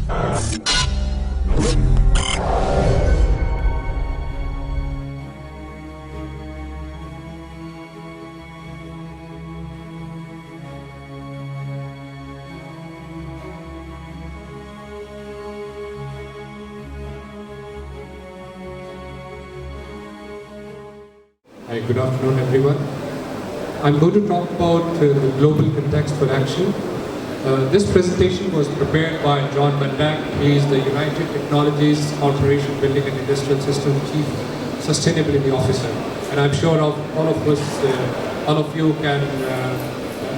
Hi, good afternoon everyone. I'm going to talk about the global context for action. This presentation was prepared by John Van Dyck. He is the United Technologies Corporation Building and Industrial Systems Chief Sustainability Officer. And I'm sure all of you can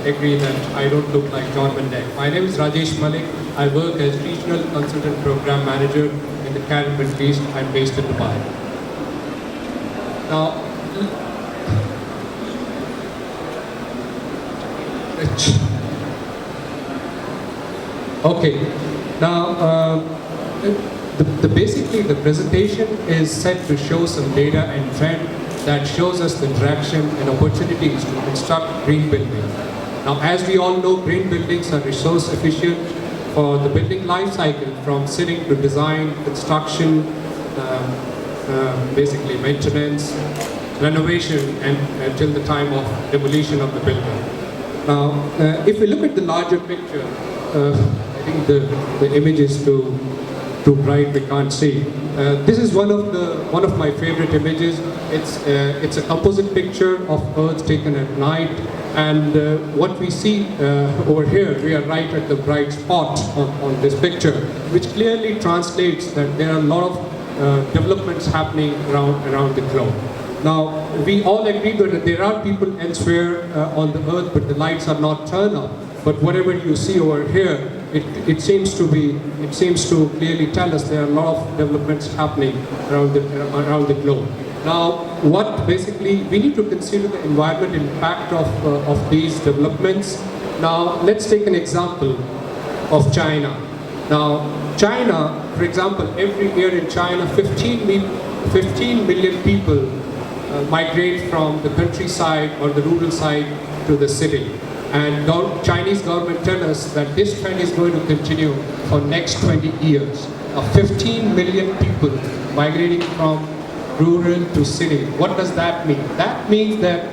agree that I don't look like John Van Dyck. My name is Rajesh Malik. I work as Regional Consultant Program Manager in the Caribbean Middle East. I'm based in Dubai. Now, okay, now basically the presentation is set to show some data and trend that shows us the direction and opportunities to construct green buildings. Now, as we all know, green buildings are resource efficient for the building life cycle, from sitting to design, construction, basically maintenance, renovation, and till the time of demolition of the building. Now, if we look at the larger picture, I think the image is too bright, we can't see. This is one of my favorite images. It's a composite picture of Earth taken at night, and what we see over here, we are right at the bright spot on this picture, which clearly translates that there are a lot of developments happening around the globe. Now, we all agree that there are people elsewhere on the earth, but the lights are not turned on. But whatever you see over here, it seems to clearly tell us there are a lot of developments happening around the globe. Now, what basically we need to consider the environmental impact of these developments. Now, let's take an example of China. Now, China, for example, every year in China, 15 million people migrate from the countryside or the rural side to the city. And Chinese government tell us that this trend is going to continue for next 20 years. 15 million people migrating from rural to city. What does that mean? That means that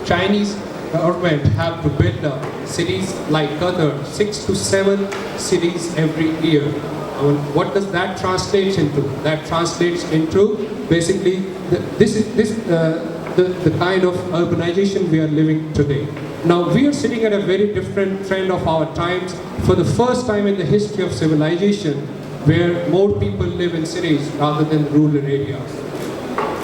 Chinese government have to build cities like Qatar, 6 to 7 cities every year. What does that translate into? That translates into basically the kind of urbanization we are living today. Now, we are sitting at a very different trend of our times. For the first time in the history of civilization, where more people live in cities rather than rural areas.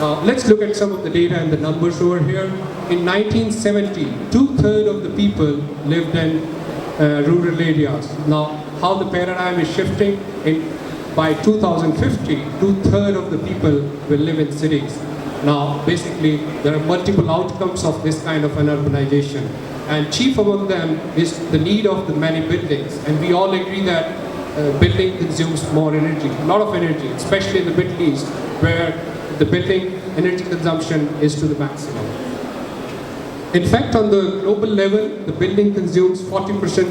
Now, let's look at some of the data and the numbers over here. In 1970, 2/3 of the people lived in rural areas. Now, how the paradigm is shifting, by 2050, 2/3 of the people will live in cities. Now, basically, there are multiple outcomes of this kind of an urbanization. And chief among them is the need of the many buildings. And we all agree that building consumes more energy, a lot of energy, especially in the Middle East, where the building energy consumption is to the maximum. In fact, on the global level, the building consumes 40%,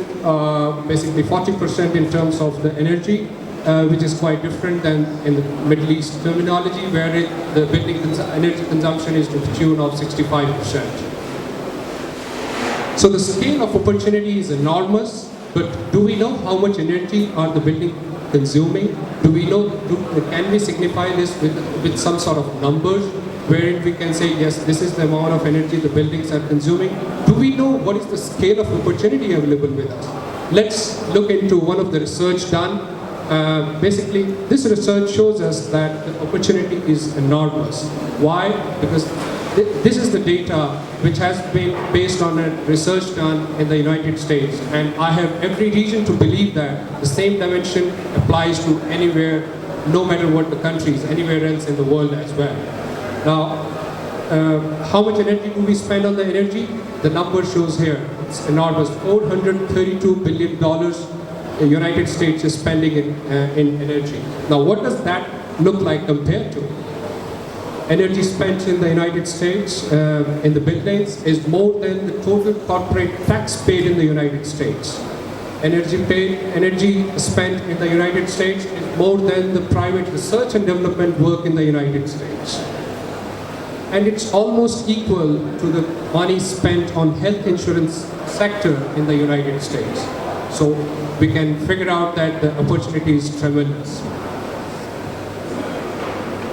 basically 40% in terms of the energy, which is quite different than in the Middle East terminology, where the building energy consumption is to the tune of 65%. So the scale of opportunity is enormous, but do we know how much energy are the building consuming? Do we know, can we signify this with some sort of numbers, wherein we can say, yes, this is the amount of energy the buildings are consuming? Do we know what is the scale of opportunity available with us? Let's look into one of the research done. Basically, this research shows us that the opportunity is enormous. Why? Because this is the data which has been based on a research done in the United States, and I have every reason to believe that the same dimension applies to anywhere, no matter what the countries, anywhere else in the world as well. Now, how much energy do we spend on the energy? The number shows here. It's enormous. $432 billion the United States is spending in energy. Now, what does that look like compared to? Energy spent in the United States in the buildings is more than the total corporate tax paid in the United States. energy spent in the United States is more than the private research and development work in the United States. And it's almost equal to the money spent on health insurance sector in the United States. So we can figure out that the opportunity is tremendous.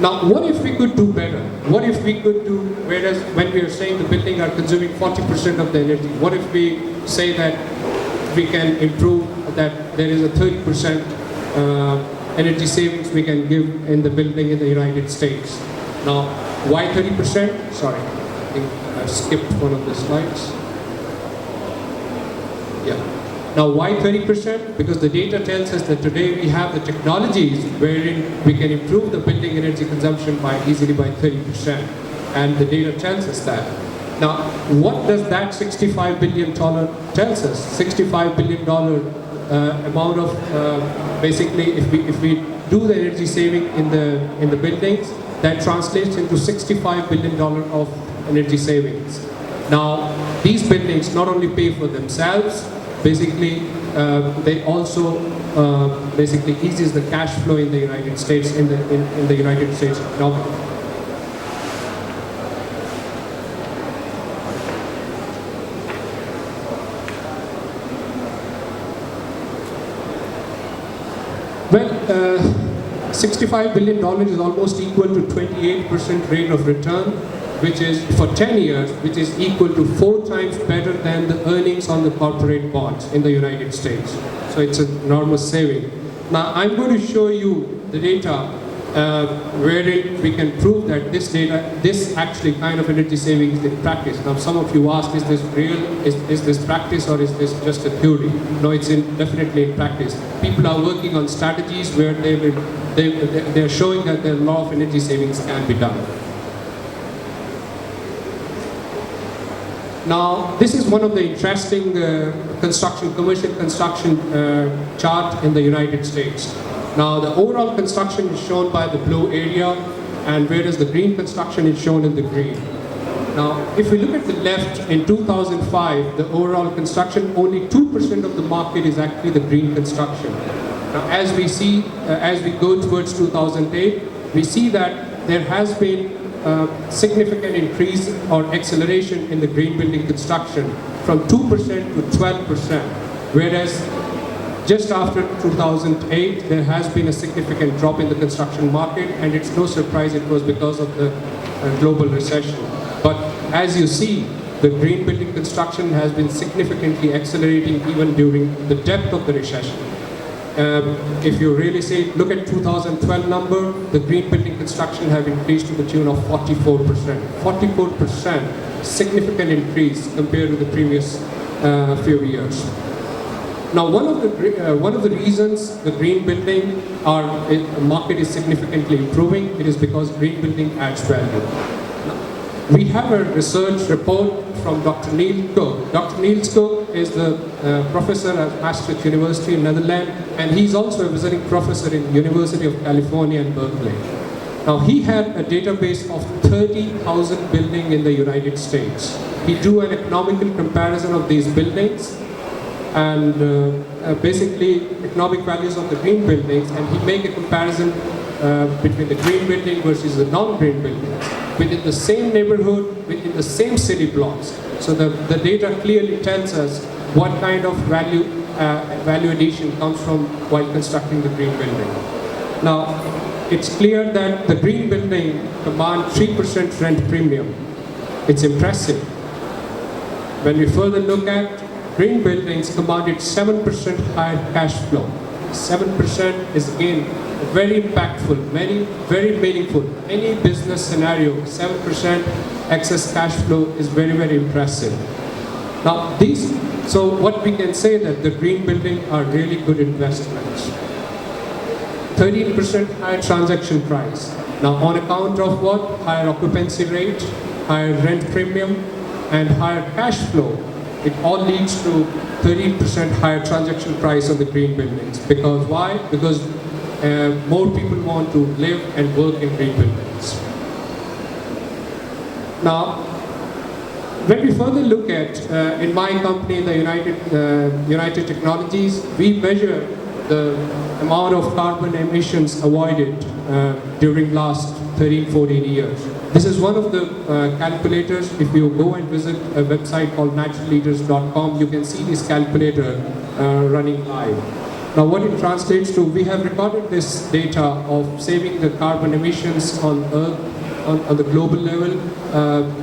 Now, what if we could do better? What if we could do, whereas when we are saying the building are consuming 40% of the energy, what if we say that we can improve, that there is a 30% energy savings we can give in the building in the United States? Now, why 30%? Sorry, I think I skipped one of the slides. Yeah. Now, why 30%? Because the data tells us that today we have the technologies wherein we can improve the building energy consumption by easily by 30%. And the data tells us that. Now, what does that $65 billion tells us? $65 billion amount of, basically, if we do the energy saving in the buildings, that translates into $65 billion of energy savings. Now, these buildings not only pay for themselves, basically, they also basically eases the cash flow in the United States, in the United States economy. Well, $65 billion is almost equal to 28% rate of return, which is for 10 years, which is equal to 4 times better than the earnings on the corporate bonds in the United States. So it's an enormous saving. Now I'm going to show you the data wherein we can prove that this actually kind of energy savings in practice. Now some of you ask, is this real? Is this practice or is this just a theory? No, it's definitely in practice. People are working on strategies where they're showing that a lot of energy savings can be done. Now, this is one of the interesting commercial construction chart in the United States. Now, the overall construction is shown by the blue area, and whereas the green construction is shown in the green. Now, if we look at the left, in 2005, the overall construction, only 2% of the market is actually the green construction. Now, as we see, as we go towards 2008, we see that there has been significant increase or acceleration in the green building construction from 2% to 12%, whereas just after 2008 there has been a significant drop in the construction market, and it's no surprise it was because of the global recession. But as you see, the green building construction has been significantly accelerating even during the depth of the recession. If you really say, look at 2012 number, the green building construction have increased to the tune of 44%. 44%, significant increase compared to the previous few years. Now, one of the reasons the green building market is significantly improving, it is because green building adds value. We have a research report from Dr. Neil Cook. Dr. Neil Cook is the professor at Maastricht University in Netherlands, and he's also a visiting professor in University of California in Berkeley. Now, he had a database of 30,000 buildings in the United States. He do an economical comparison of these buildings and basically economic values of the green buildings, and he make a comparison between the green building versus the non-green buildings within the same neighborhood, within the same city blocks. So the data clearly tells us what kind of value addition comes from while constructing the green building. Now, it's clear that the green building commands 3% rent premium. It's impressive. When we further look at green buildings commanded 7% higher cash flow. 7% is again very impactful, very meaningful. Any business scenario, 7% excess cash flow is very, very impressive. Now so what we can say that the green building are really good investments. 13% higher transaction price. Now on account of what? Higher occupancy rate, higher rent premium, and higher cash flow. It all leads to 13% higher transaction price of the green buildings. Because why? Because more people want to live and work in green buildings. Now, when we further look at, in my company, the United Technologies, we measure the amount of carbon emissions avoided during last 13-14 years. This is one of the calculators. If you go and visit a website called naturalleaders.com, you can see this calculator running live. Now what it translates to, we have recorded this data of saving the carbon emissions on Earth, on the global level,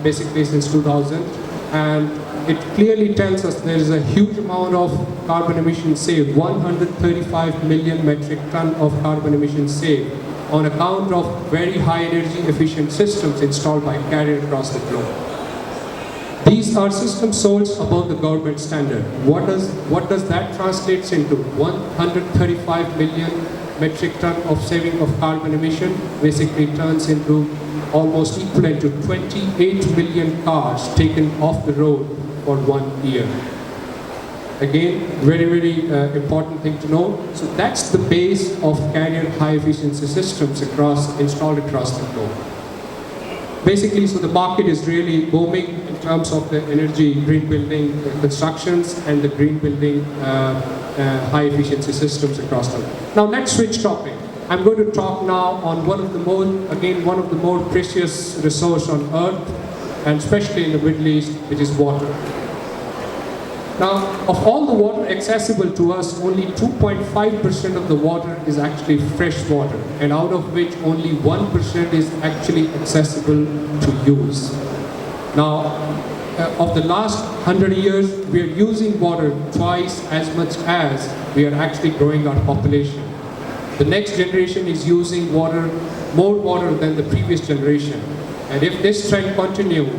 basically since 2000, and it clearly tells us there is a huge amount of carbon emissions saved, 135 million metric ton of carbon emissions saved on account of very high energy efficient systems installed by Carrier across the globe. These are systems sold above the government standard. What does that translate into? 135 million metric ton of saving of carbon emission basically turns into almost equivalent to 28 million cars taken off the road for 1 year. Again, very, very important thing to know. So that's the base of Carrier high efficiency systems installed across the globe. Basically, so the market is really booming in terms of the energy green building constructions and the green building high efficiency systems across the globe. Now let's switch topic. I'm going to talk now on one of the more precious resource on Earth, and especially in the Middle East, which is water. Now, of all the water accessible to us, only 2.5% of the water is actually fresh water, and out of which only 1% is actually accessible to use. Now, of the last 100 years, we are using water twice as much as we are actually growing our population. The next generation is using more water than the previous generation. And if this trend continues,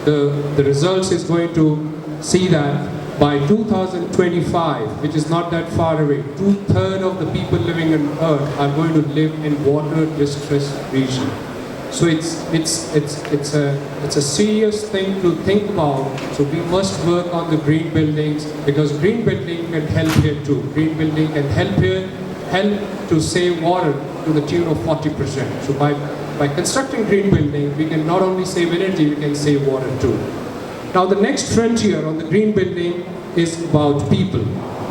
the results is going to see that by 2025, which is not that far away, 2/3 of the people living on Earth are going to live in water distressed region. So it's a serious thing to think about. So we must work on the green buildings, because green building can help here too. Green building can help to save water to the tune of 40%. So by constructing green building, we can not only save energy, we can save water too. Now the next frontier on the green building is about people.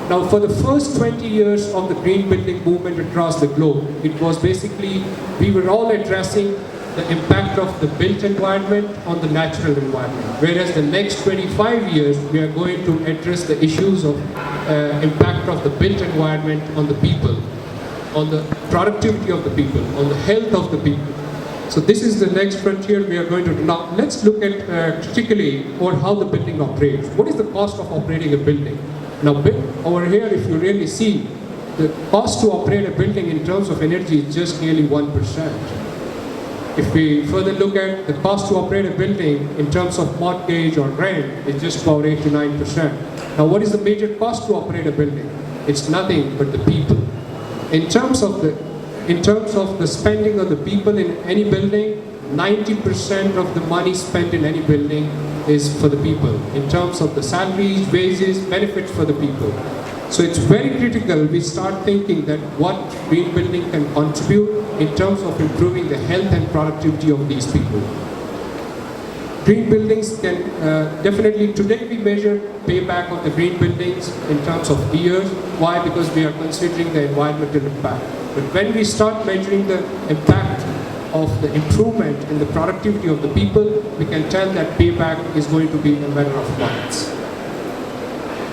Now for the first 20 years of the green building movement across the globe, it was basically, we were all addressing the impact of the built environment on the natural environment. Whereas the next 25 years, we are going to address the issues of impact of the built environment on the people, on the productivity of the people, on the health of the people. So this is the next frontier we are going to do. Now let's look at critically on how the building operates. What is the cost of operating a building? Now over here, if you really see, the cost to operate a building in terms of energy is just nearly 1%. If we further look at the cost to operate a building in terms of mortgage or rent, it's just about 8 to 9%. Now what is the major cost to operate a building? It's nothing but the people. In terms of the spending of the people in any building, 90% of the money spent in any building is for the people, in terms of the salaries, wages, benefits for the people. So it's very critical we start thinking that what green building can contribute in terms of improving the health and productivity of these people. Green buildings can definitely, today we measure payback of the green buildings in terms of years. Why? Because we are considering the environmental impact. But when we start measuring the impact of the improvement in the productivity of the people, we can tell that payback is going to be a matter of months.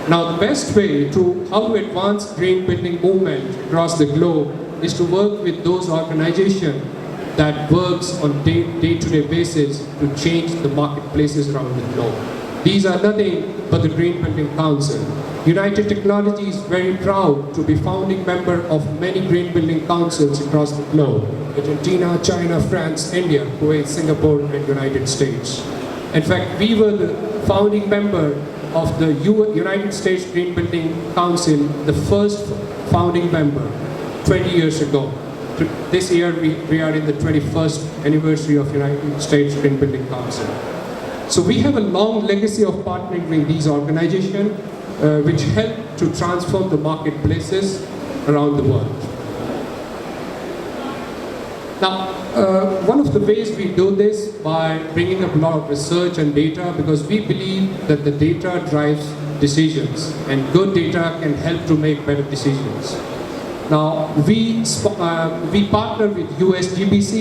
Now the best way to how to advance green building movement across the globe is to work with those organizations that works on day-to-day basis to change the marketplaces around the globe. These are nothing but the Green Building Council. United Technology is very proud to be founding member of many green building councils across the globe: Argentina, China, France, India, Kuwait, Singapore, and United States. In fact, we were the founding member of the United States Green Building Council, the first founding member 20 years ago. This year we are in the 21st anniversary of United States Green Building Council. So we have a long legacy of partnering with these organizations which help to transform the marketplaces around the world. Now, one of the ways we do this by bringing up a lot of research and data, because we believe that the data drives decisions and good data can help to make better decisions. Now, we partner with USGBC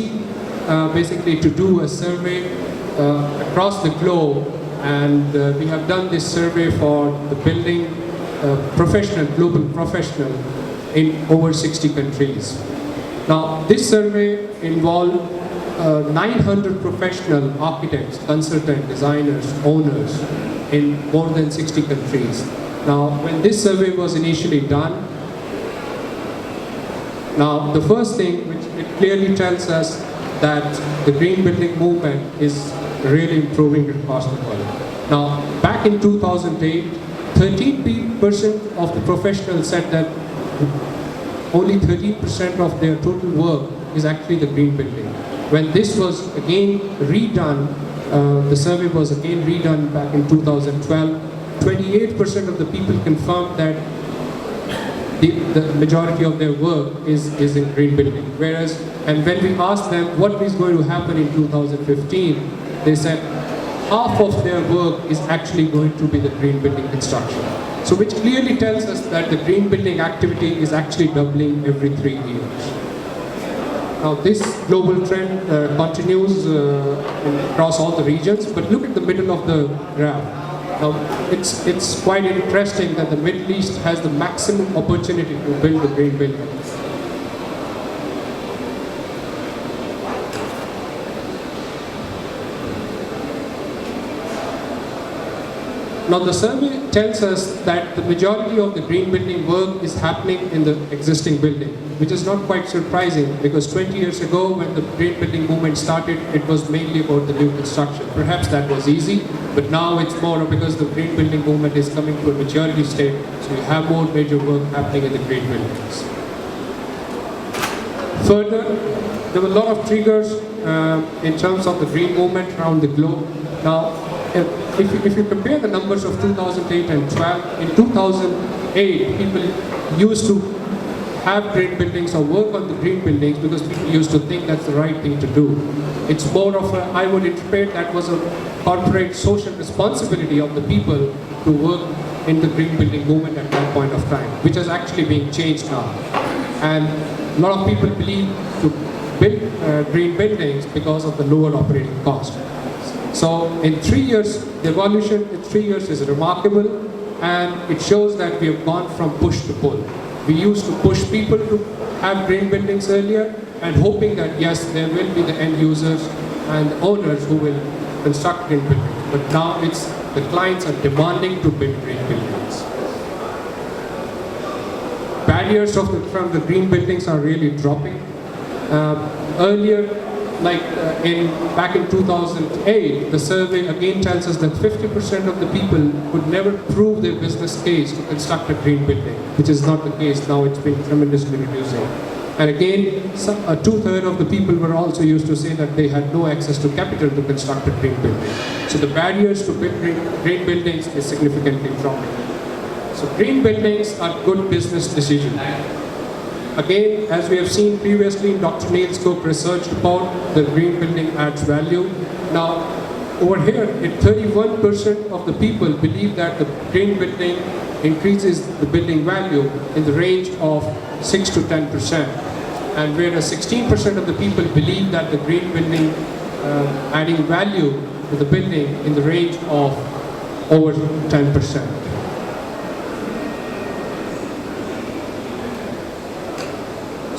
basically to do a survey across the globe, and we have done this survey for the building professional, global professional in over 60 countries. Now, this survey involved 900 professional architects, consultants, designers, owners in more than 60 countries. Now, when this survey was initially done, now the first thing which it clearly tells us that the green building movement is really improving across the world. Now, back in 2008, 13% of the professionals said that only 13% of their total work is actually the green building. When this was again redone, the survey was again redone back in 2012, 28% of the people confirmed that the majority of their work is in green building. Whereas, and when we asked them what is going to happen in 2015, they said half of their work is actually going to be the green building construction. So which clearly tells us that the green building activity is actually doubling every 3 years. Now this global trend continues across all the regions, but look at the middle of the graph. Now it's quite interesting that the Middle East has the maximum opportunity to build the green buildings. Now the survey tells us that the majority of the green building work is happening in the existing building, which is not quite surprising because 20 years ago when the green building movement started, it was mainly about the new construction. Perhaps that was easy, but now it's more because the green building movement is coming to a maturity state, so you have more major work happening in the green buildings. Further, there were a lot of triggers in terms of the green movement around the globe. Now, if you compare the numbers of 2008 and 12, in 2008 people used to have green buildings or work on the green buildings because people used to think that's the right thing to do. It's more of a, I would interpret that was a corporate social responsibility of the people to work in the green building movement at that point of time, which is actually being changed now. And a lot of people believe to build green buildings because of the lower operating cost. So in 3 years, the evolution in 3 years is remarkable, and it shows that we have gone from push to pull. We used to push people to have green buildings earlier and hoping that yes, there will be the end users and the owners who will construct green buildings. But now it's the clients are demanding to build green buildings. Barriers from the green buildings are really dropping. Earlier, back in 2008, the survey again tells us that 50% of the people could never prove their business case to construct a green building, which is not the case. Now it's been tremendously reducing. And again, 2/3 of the people were also used to say that they had no access to capital to construct a green building. So the barriers to build green buildings is significantly dropping. So green buildings are good business decisions. Again, as we have seen previously, Dr. Neil Cook researched about the green building adds value. Now, over here, 31% of the people believe that the green building increases the building value in the range of 6 to 10%. And whereas 16% of the people believe that the green building adding value to the building in the range of over 10%.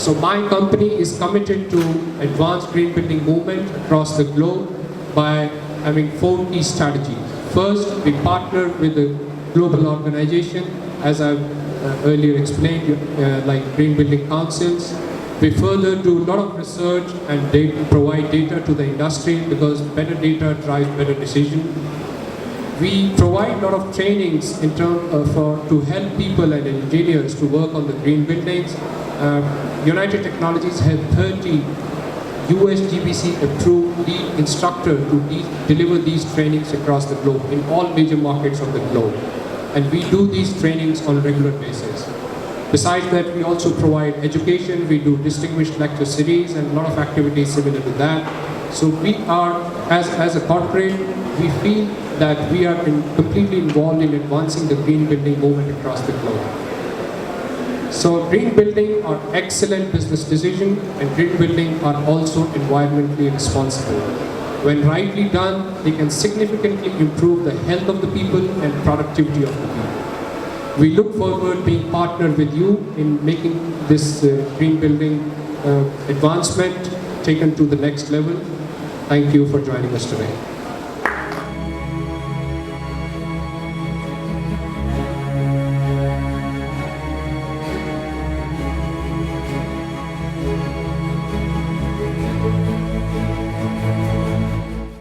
So my company is committed to advance green building movement across the globe by having 4 key strategies. First, we partner with a global organization, as I've earlier explained, like green building councils. We further do a lot of research and provide data to the industry because better data drives better decision. We provide a lot of trainings in to help people and engineers to work on the green buildings. United Technologies has 30 USGBC approved lead instructor to deliver these trainings across the globe in all major markets of the globe. And we do these trainings on a regular basis. Besides that, we also provide education. We do distinguished lecture series and a lot of activities similar to that. So we are, as a corporate, we feel that we are completely involved in advancing the green building movement across the globe. So green building are excellent business decision, and green building are also environmentally responsible. When rightly done, they can significantly improve the health of the people and productivity of the people. We look forward being partnered with you in making this green building advancement taken to the next level. Thank you for joining us today.